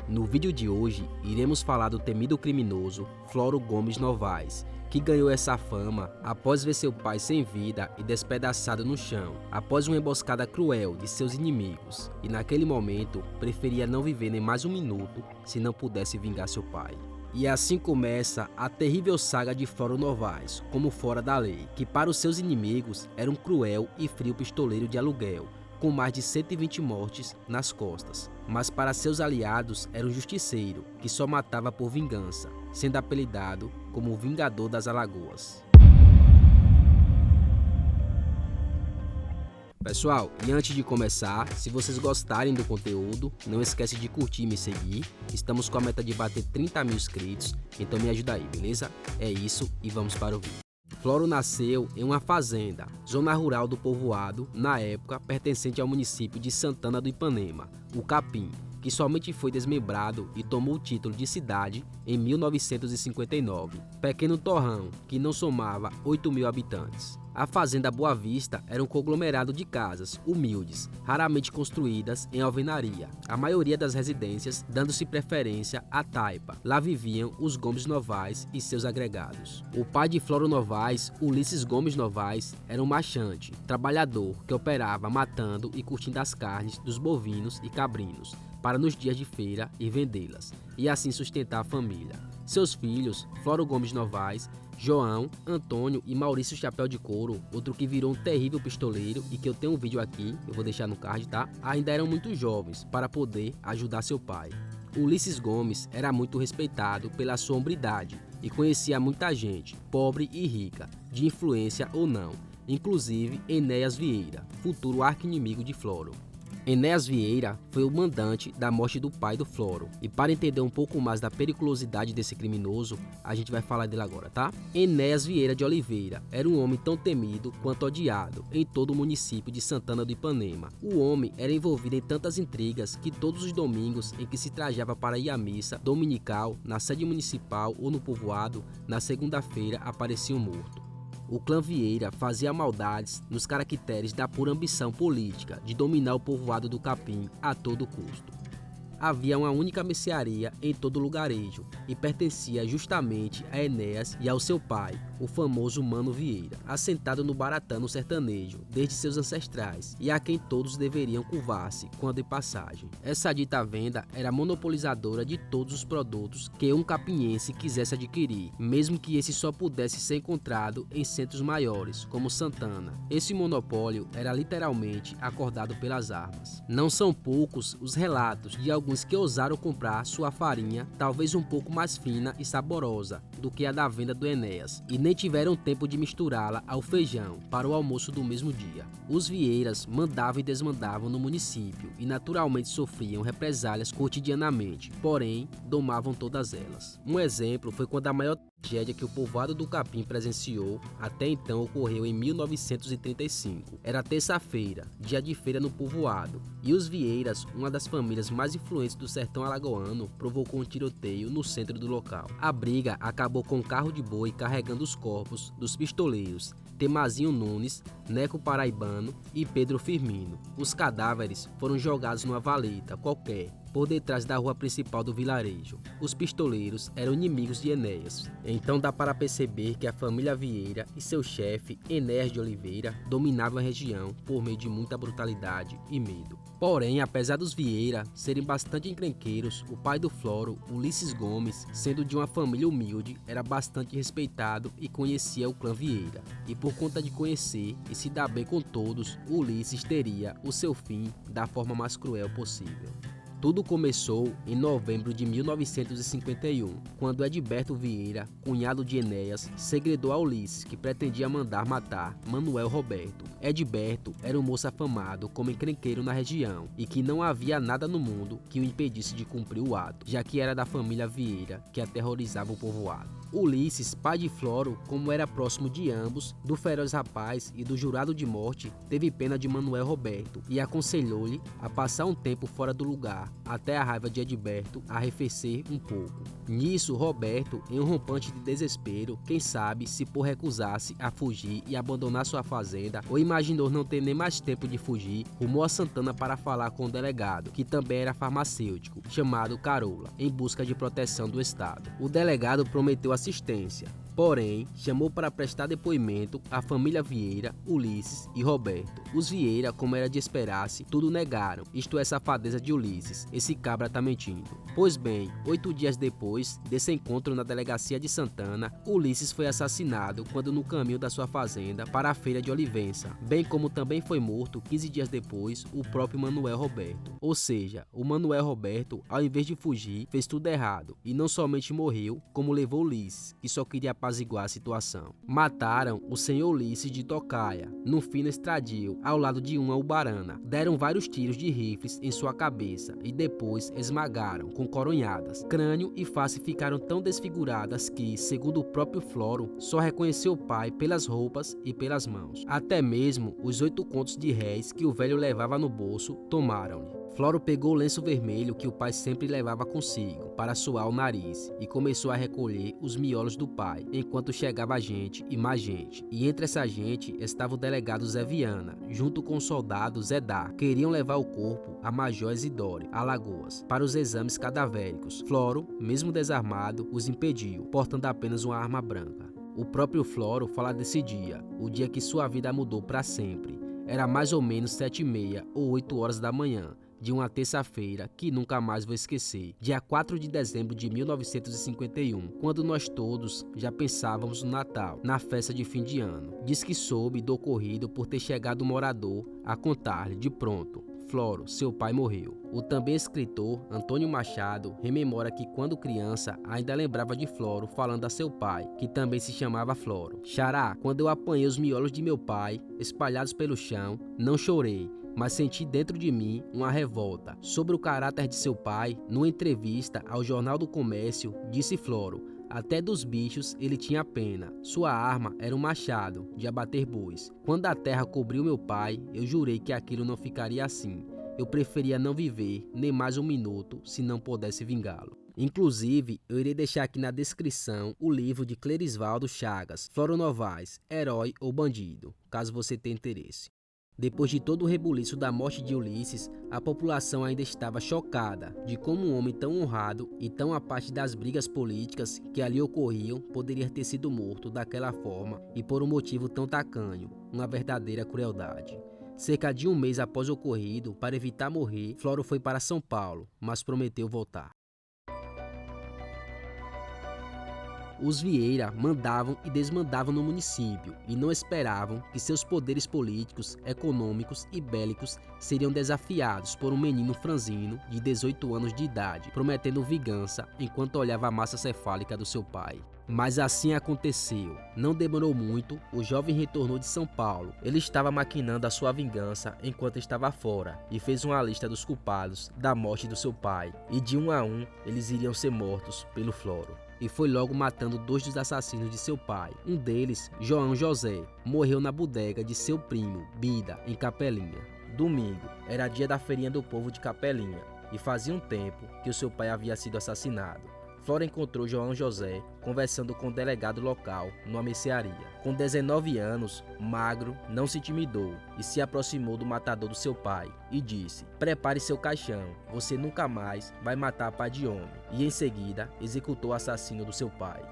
No vídeo de hoje, iremos falar do temido criminoso Floro Gomes Novaes, que ganhou essa fama após ver seu pai sem vida e despedaçado no chão, após uma emboscada cruel de seus inimigos, e naquele momento preferia não viver nem mais um minuto se não pudesse vingar seu pai. E assim começa a terrível saga de Floro Novaes, como fora da lei, que para os seus inimigos era um cruel e frio pistoleiro de aluguel, com mais de 120 mortes nas costas, mas para seus aliados era um justiceiro que só matava por vingança, sendo apelidado como o Vingador das Alagoas. Pessoal, e antes de começar, se vocês gostarem do conteúdo, não esquece de curtir e me seguir. Estamos com a meta de bater 30 mil inscritos, então me ajuda aí, beleza? É isso e vamos para o vídeo. Floro nasceu em uma fazenda, zona rural do povoado, na época pertencente ao município de Santana do Ipanema, o Capim, que somente foi desmembrado e tomou o título de cidade em 1959. Pequeno torrão, que não somava 8 mil habitantes. A Fazenda Boa Vista era um conglomerado de casas humildes, raramente construídas em alvenaria, a maioria das residências dando-se preferência à taipa. Lá viviam os Gomes Novaes e seus agregados. O pai de Floro Novaes, Ulisses Gomes Novaes, era um marchante, trabalhador que operava matando e curtindo as carnes dos bovinos e cabrinos, para nos dias de feira e vendê-las, e assim sustentar a família. Seus filhos, Floro Gomes Novaes, João, Antônio e Maurício Chapéu de Couro, outro que virou um terrível pistoleiro e que eu tenho um vídeo aqui, eu vou deixar no card, tá? Ainda eram muito jovens para poder ajudar seu pai. Ulisses Gomes era muito respeitado pela sua hombridade e conhecia muita gente, pobre e rica, de influência ou não, inclusive Enéas Vieira, futuro arqui-inimigo de Floro. Enéas Vieira foi o mandante da morte do pai do Floro, e para entender um pouco mais da periculosidade desse criminoso, a gente vai falar dele agora, tá? Enéas Vieira de Oliveira era um homem tão temido quanto odiado em todo o município de Santana do Ipanema. O homem era envolvido em tantas intrigas que todos os domingos em que se trajava para ir à missa dominical, na sede municipal ou no povoado, na segunda-feira aparecia morto. O clã Vieira fazia maldades nos caracteres da pura ambição política de dominar o povoado do Capim a todo custo. Havia uma única mercearia em todo o lugarejo e pertencia justamente a Enéas e ao seu pai, o famoso Mano Vieira, assentado no Baratano sertanejo desde seus ancestrais e a quem todos deveriam curvar-se quando em passagem. Essa dita venda era monopolizadora de todos os produtos que um capinhense quisesse adquirir, mesmo que esse só pudesse ser encontrado em centros maiores, como Santana. Esse monopólio era literalmente acordado pelas armas. Não são poucos os relatos de alguns que ousaram comprar sua farinha, talvez um pouco mais fina e saborosa do que a da venda do Enéas, e nem tiveram tempo de misturá-la ao feijão para o almoço do mesmo dia. Os Vieiras mandavam e desmandavam no município e naturalmente sofriam represálias cotidianamente, porém domavam todas elas. Um exemplo foi quando a maior tragédia que o povoado do Capim presenciou até então ocorreu em 1935. Era terça-feira, dia de feira no povoado, e os Vieiras, uma das famílias mais influentes do sertão alagoano, provocou um tiroteio no centro do local. A briga acabou com um carro de boi carregando os corpos dos pistoleiros Temazinho Nunes, Neco Paraibano e Pedro Firmino. Os cadáveres foram jogados numa valeta qualquer por detrás da rua principal do vilarejo. Os pistoleiros eram inimigos de Enéas, então dá para perceber que a família Vieira e seu chefe, Enéas de Oliveira, dominavam a região por meio de muita brutalidade e medo. Porém, apesar dos Vieira serem bastante encrenqueiros, o pai do Floro, Ulisses Gomes, sendo de uma família humilde, era bastante respeitado e conhecia o clã Vieira. E por conta de conhecer e se dar bem com todos, Ulisses teria o seu fim da forma mais cruel possível. Tudo começou em novembro de 1951, quando Edberto Vieira, cunhado de Enéas, segredou a Ulisses que pretendia mandar matar Manuel Roberto. Edberto era um moço afamado como encrenqueiro na região e que não havia nada no mundo que o impedisse de cumprir o ato, já que era da família Vieira que aterrorizava o povoado. Ulisses, pai de Floro, como era próximo de ambos, do feroz rapaz e do jurado de morte, teve pena de Manuel Roberto e aconselhou-lhe a passar um tempo fora do lugar, até a raiva de Edberto arrefecer um pouco. Nisso, Roberto, em um rompante de desespero, quem sabe se por recusar-se a fugir e abandonar sua fazenda, ou imaginou não ter nem mais tempo de fugir, rumou a Santana para falar com o delegado, que também era farmacêutico, chamado Carola, em busca de proteção do Estado. O delegado prometeu assistência, porém, chamou para prestar depoimento a família Vieira, Ulisses e Roberto. Os Vieira, como era de esperar-se, tudo negaram, isto é safadeza de Ulisses, esse cabra tá mentindo. Pois bem, 8 dias depois desse encontro na delegacia de Santana, Ulisses foi assassinado quando no caminho da sua fazenda para a feira de Olivença, bem como também foi morto 15 dias depois o próprio Manuel Roberto. Ou seja, o Manuel Roberto, ao invés de fugir, fez tudo errado, e não somente morreu, como levou Ulisses, que só queria apaziguar a situação. Mataram o senhor Ulisses de Tocaia, no fino estradil, ao lado de uma ubarana. Deram vários tiros de rifles em sua cabeça e depois esmagaram com coronhadas. Crânio e face ficaram tão desfiguradas que, segundo o próprio Floro, só reconheceu o pai pelas roupas e pelas mãos. Até mesmo os 8 contos de réis que o velho levava no bolso tomaram-lhe. Floro pegou o lenço vermelho que o pai sempre levava consigo para suar o nariz e começou a recolher os miolos do pai, enquanto chegava gente e mais gente. E entre essa gente estava o delegado Zé Viana, junto com o soldado Zé Dar. Queriam levar o corpo a Major Isidore, Alagoas, para os exames cadavéricos. Floro, mesmo desarmado, os impediu, portando apenas uma arma branca. O próprio Floro fala desse dia, o dia que sua vida mudou para sempre. Era mais ou menos 7h30 ou 8 horas da manhã, de uma terça-feira que nunca mais vou esquecer, dia 4 de dezembro de 1951, quando nós todos já pensávamos no Natal, na festa de fim de ano. Diz que soube do ocorrido por ter chegado um morador a contar-lhe de pronto: Floro, seu pai morreu. O também escritor Antônio Machado rememora que quando criança ainda lembrava de Floro falando a seu pai, que também se chamava Floro: Xará, quando eu apanhei os miolos de meu pai espalhados pelo chão, não chorei, mas senti dentro de mim uma revolta. Sobre o caráter de seu pai, numa entrevista ao Jornal do Comércio, disse Floro: até dos bichos ele tinha pena. Sua arma era um machado de abater bois. Quando a terra cobriu meu pai, eu jurei que aquilo não ficaria assim. Eu preferia não viver nem mais um minuto se não pudesse vingá-lo. Inclusive, eu irei deixar aqui na descrição o livro de Clerisvaldo Chagas, Floro Novaes, Herói ou Bandido, caso você tenha interesse. Depois de todo o rebuliço da morte de Ulisses, a população ainda estava chocada de como um homem tão honrado e tão à parte das brigas políticas que ali ocorriam poderia ter sido morto daquela forma e por um motivo tão tacanho, uma verdadeira crueldade. Cerca de um mês após o ocorrido, para evitar morrer, Floro foi para São Paulo, mas prometeu voltar. Os Vieira mandavam e desmandavam no município e não esperavam que seus poderes políticos, econômicos e bélicos seriam desafiados por um menino franzino de 18 anos de idade, prometendo vingança enquanto olhava a massa cefálica do seu pai. Mas assim aconteceu. Não demorou muito, o jovem retornou de São Paulo. Ele estava maquinando a sua vingança enquanto estava fora e fez uma lista dos culpados da morte do seu pai. E de um a um, eles iriam ser mortos pelo Floro. E foi logo matando 2 dos assassinos de seu pai. Um deles, João José, morreu na bodega de seu primo, Bida, em Capelinha. Domingo, era dia da feirinha do povo de Capelinha e fazia um tempo que o seu pai havia sido assassinado. Floro encontrou João José conversando com o delegado local numa mercearia. Com 19 anos, magro, não se intimidou e se aproximou do matador do seu pai e disse: prepare seu caixão, você nunca mais vai matar pai de homem. E em seguida executou o assassino do seu pai.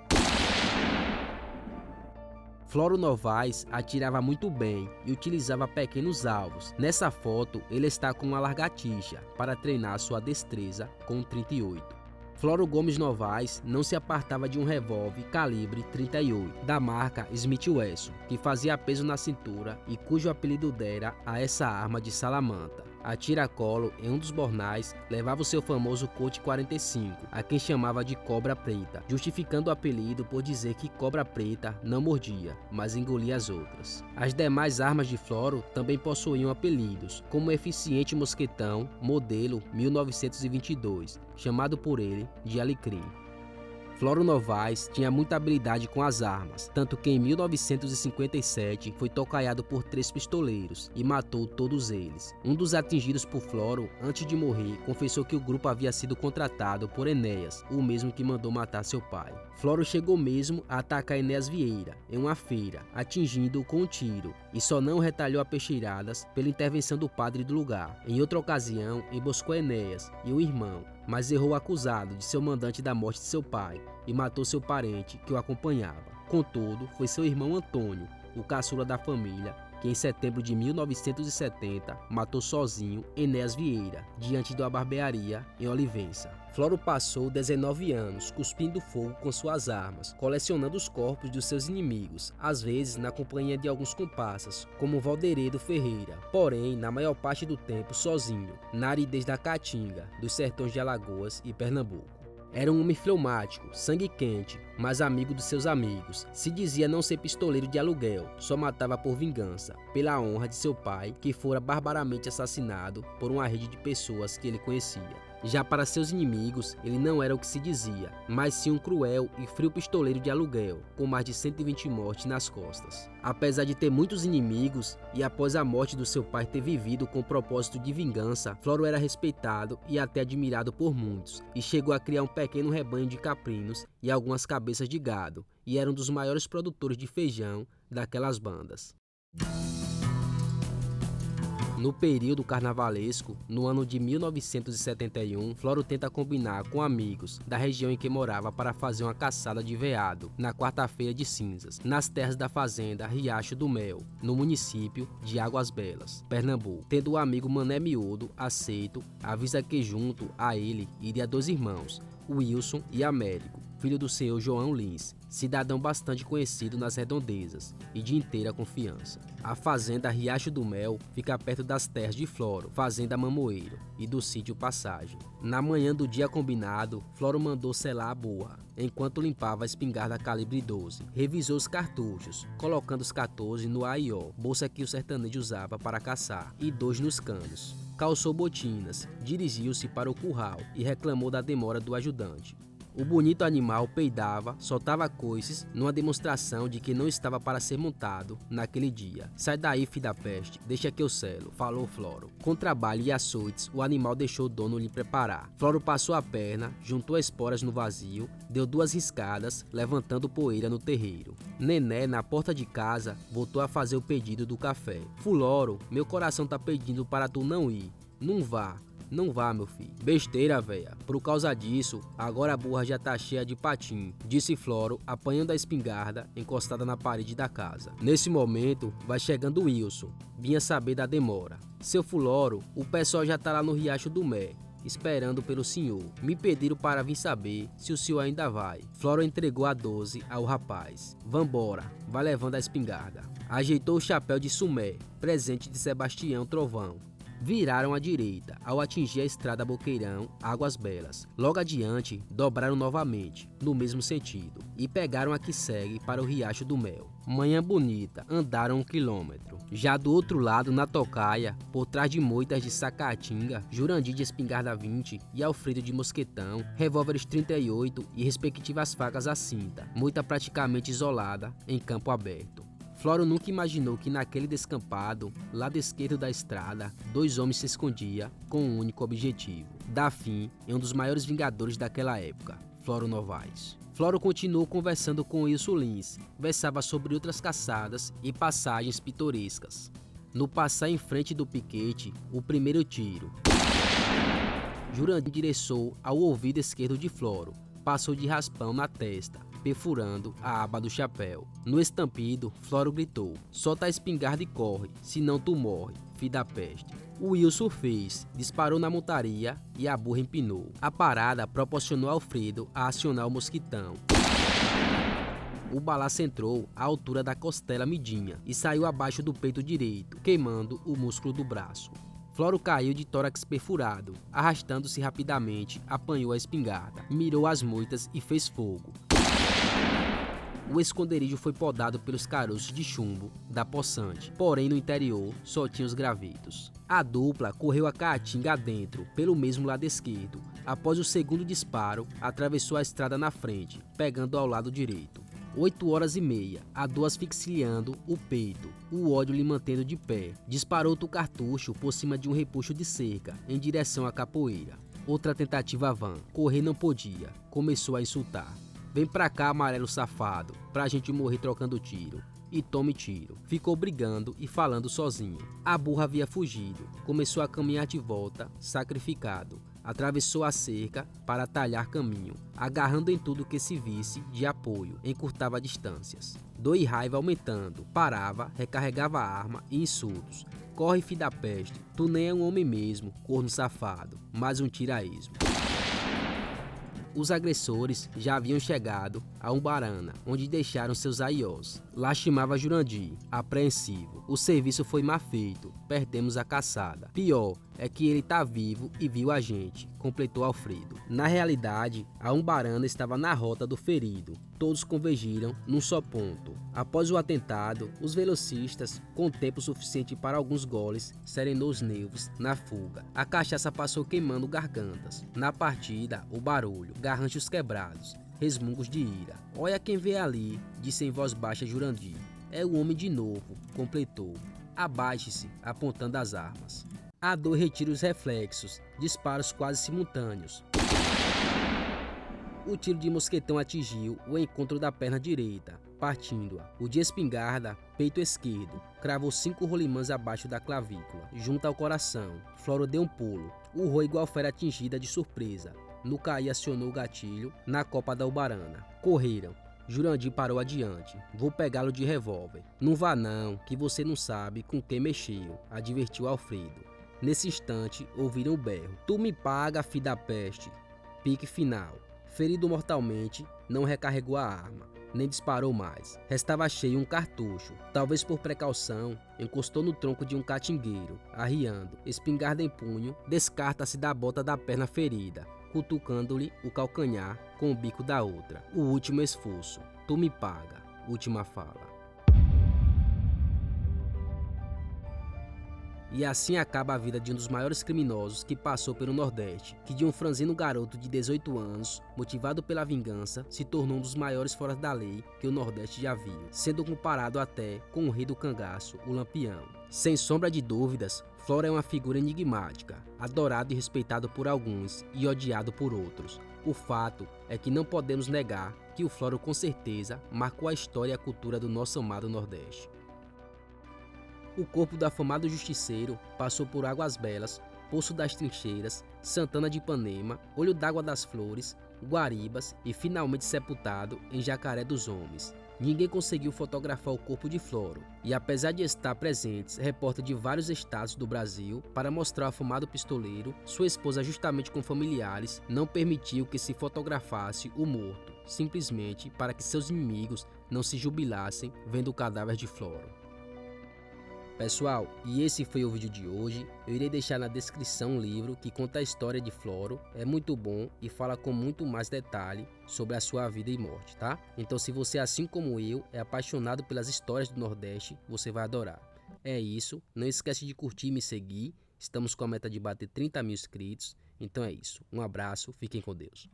Floro Novaes atirava muito bem e utilizava pequenos alvos. Nessa foto, ele está com uma largatixa para treinar sua destreza com 38. Floro Gomes Novaes não se apartava de um revólver calibre 38, da marca Smith Wesson, que fazia peso na cintura e cujo apelido dera a essa arma de salamanta. A tiracolo, em um dos bornais, levava o seu famoso Colt 45, a quem chamava de Cobra Preta, justificando o apelido por dizer que Cobra Preta não mordia, mas engolia as outras. As demais armas de Floro também possuíam apelidos, como o eficiente mosquetão, modelo 1922, chamado por ele de Alecrim. Floro Novaes tinha muita habilidade com as armas, tanto que em 1957 foi tocaiado por 3 pistoleiros e matou todos eles. Um dos atingidos por Floro, antes de morrer, confessou que o grupo havia sido contratado por Enéas, o mesmo que mandou matar seu pai. Floro chegou mesmo a atacar Enéas Vieira em uma feira, atingindo-o com um tiro, e só não retalhou a peixeiradas pela intervenção do padre do lugar. Em outra ocasião, emboscou Enéas e o irmão, mas errou o acusado de ser o mandante da morte de seu pai e matou seu parente que o acompanhava. Contudo, foi seu irmão Antônio, o caçula da família, que em setembro de 1970 matou sozinho Enéas Vieira, diante de uma barbearia em Olivença. Floro passou 19 anos cuspindo fogo com suas armas, colecionando os corpos dos seus inimigos, às vezes na companhia de alguns comparsas, como Valderedo Ferreira, porém, na maior parte do tempo sozinho, na aridez da Caatinga, dos sertões de Alagoas e Pernambuco. Era um homem fleumático, sangue quente, mas amigo dos seus amigos. Se dizia não ser pistoleiro de aluguel, só matava por vingança, pela honra de seu pai, que fora barbaramente assassinado por uma rede de pessoas que ele conhecia. Já para seus inimigos, ele não era o que se dizia, mas sim um cruel e frio pistoleiro de aluguel, com mais de 120 mortes nas costas. Apesar de ter muitos inimigos, e após a morte do seu pai ter vivido com o propósito de vingança, Floro era respeitado e até admirado por muitos, e chegou a criar um pequeno rebanho de caprinos e algumas cabeças de gado, e era um dos maiores produtores de feijão daquelas bandas. No período carnavalesco, no ano de 1971, Floro tenta combinar com amigos da região em que morava para fazer uma caçada de veado na quarta-feira de cinzas, nas terras da fazenda Riacho do Mel, no município de Águas Belas, Pernambuco. Tendo o amigo Mané Miúdo aceito, avisa que junto a ele iria 2 irmãos, Wilson e Américo, filho do senhor João Lins, cidadão bastante conhecido nas redondezas e de inteira confiança. A fazenda Riacho do Mel fica perto das terras de Floro, fazenda Mamoeiro, e do sítio Passagem. Na manhã do dia combinado, Floro mandou selar a boa, enquanto limpava a espingarda calibre 12. Revisou os cartuchos, colocando os 14 no aió, bolsa que o sertanejo usava para caçar, e 2 nos canos. Calçou botinas, dirigiu-se para o curral e reclamou da demora do ajudante. O bonito animal peidava, soltava coices, numa demonstração de que não estava para ser montado naquele dia. Sai daí, filho da peste, deixa que eu selo, falou Floro. Com trabalho e açoites, o animal deixou o dono lhe preparar. Floro passou a perna, juntou as esporas no vazio, deu 2 riscadas, levantando poeira no terreiro. Nené, na porta de casa, voltou a fazer o pedido do café. Fuloro, meu coração tá pedindo para tu não ir. Não vá. Não vá, meu filho. Besteira, véia. Por causa disso, agora a burra já tá cheia de patim, disse Floro, apanhando a espingarda encostada na parede da casa. Nesse momento, vai chegando Wilson. Vinha saber da demora. Seu Fuloro, o pessoal já tá lá no Riacho do Mé, esperando pelo senhor. Me pediram para vir saber se o senhor ainda vai. Floro entregou a 12 ao rapaz. Vambora, vai levando a espingarda. Ajeitou o chapéu de Sumé, presente de Sebastião Trovão. Viraram à direita, ao atingir a estrada Boqueirão, Águas Belas. Logo adiante, dobraram novamente, no mesmo sentido, e pegaram a que segue para o Riacho do Mel. Manhã bonita, andaram 1 quilômetro. Já do outro lado, na tocaia, por trás de moitas de Sacaatinga, Jurandir de espingarda 20 e Alfredo de mosquetão, revólveres 38 e respectivas facas à cinta, moita praticamente isolada, em campo aberto. Floro nunca imaginou que naquele descampado, lado esquerdo da estrada, 2 homens se escondiam com um único objetivo: dar fim em um dos maiores vingadores daquela época, Floro Novaes. Floro continuou conversando com Wilson Lins, versava sobre outras caçadas e passagens pitorescas. No passar em frente do piquete, o primeiro tiro. Jurandir endereçou ao ouvido esquerdo de Floro, passou de raspão na testa, perfurando a aba do chapéu. No estampido, Floro gritou: solta a espingarda e corre, senão tu morre, filho da peste. O Wilson fez, disparou na montaria e a burra empinou. A parada proporcionou a Alfredo a acionar o mosquitão. O balaço entrou à altura da costela midinha e saiu abaixo do peito direito, queimando o músculo do braço. Floro caiu de tórax perfurado, arrastando-se rapidamente, apanhou a espingarda, mirou as moitas e fez fogo. O esconderijo foi podado pelos caroços de chumbo da poçante, porém no interior só tinha os gravetos. A dupla correu a Caatinga adentro, pelo mesmo lado esquerdo, Após o segundo disparo, atravessou a estrada na frente, pegando ao lado direito. 8h30, a dor asfixiando o peito, o ódio lhe mantendo de pé. Disparou outro cartucho por cima de um repuxo de cerca, em direção à capoeira. Outra tentativa vã, correr não podia, começou a insultar. Vem pra cá, amarelo safado, pra gente morrer trocando tiro. E tome tiro. Ficou brigando e falando sozinho. A burra havia fugido, começou a caminhar de volta, sacrificado. Atravessou a cerca para atalhar caminho, agarrando em tudo que se visse de apoio, encurtava distâncias. Dor e raiva aumentando, parava, recarregava a arma e insultos. Corre, filho da peste, tu nem é um homem mesmo, corno safado, mais um tiro a esmo. Os agressores já haviam chegado a Umbarana, onde deixaram seus aiós. Lastimava Jurandir, apreensivo. O serviço foi mal feito, perdemos a caçada. Pior é que ele tá vivo e viu a gente, completou Alfredo. Na realidade, a Umbarana estava na rota do ferido. Todos convergiram num só ponto. Após o atentado, os velocistas, com tempo suficiente para alguns goles, serenou os nervos na fuga. A cachaça passou queimando gargantas. Na partida, o barulho, garranchos quebrados, resmungos de ira. Olha quem vê ali, disse em voz baixa Jurandir. É o homem de novo, completou. Abaixe-se, apontando as armas. A dor retira os reflexos, disparos quase simultâneos. O tiro de mosquetão atingiu o encontro da perna direita, partindo-a. O de espingarda, peito esquerdo, cravou 5 rolimãs abaixo da clavícula, junto ao coração. Floro deu um pulo, urrou igual fera atingida de surpresa. No cair acionou o gatilho na copa da Ubarana. Correram. Jurandir parou adiante. Vou pegá-lo de revólver. Não vá não, que você não sabe com quem mexeu, advertiu Alfredo. Nesse instante, ouviram o berro. Tu me paga, filho da peste. Pique final. Ferido mortalmente, não recarregou a arma, nem disparou mais. Restava cheio um cartucho. Talvez por precaução, encostou no tronco de um catingueiro, arriando, espingarda em punho, descarta-se da bota da perna ferida, cutucando-lhe o calcanhar com o bico da outra. O último esforço. Tu me paga. Última fala. E assim acaba a vida de um dos maiores criminosos que passou pelo Nordeste, que de um franzino garoto de 18 anos, motivado pela vingança, se tornou um dos maiores fora da lei que o Nordeste já viu, sendo comparado até com o rei do cangaço, o Lampião. Sem sombra de dúvidas, Floro é uma figura enigmática, adorado e respeitado por alguns e odiado por outros. O fato é que não podemos negar que o Floro com certeza marcou a história e a cultura do nosso amado Nordeste. O corpo do afamado justiceiro passou por Águas Belas, Poço das Trincheiras, Santana de Ipanema, Olho d'Água das Flores, Guaribas e finalmente sepultado em Jacaré dos Homens. Ninguém conseguiu fotografar o corpo de Floro, e apesar de estar presentes repórteres de vários estados do Brasil para mostrar o afamado pistoleiro, sua esposa, justamente com familiares, não permitiu que se fotografasse o morto, simplesmente para que seus inimigos não se jubilassem vendo o cadáver de Floro. Pessoal, e esse foi o vídeo de hoje. Eu irei deixar na descrição um livro que conta a história de Floro. É muito bom e fala com muito mais detalhe sobre a sua vida e morte, tá? Então, se você, assim como eu, é apaixonado pelas histórias do Nordeste, você vai adorar. É isso, não esquece de curtir e me seguir. Estamos com a meta de bater 30 mil inscritos. Então é isso, um abraço, fiquem com Deus.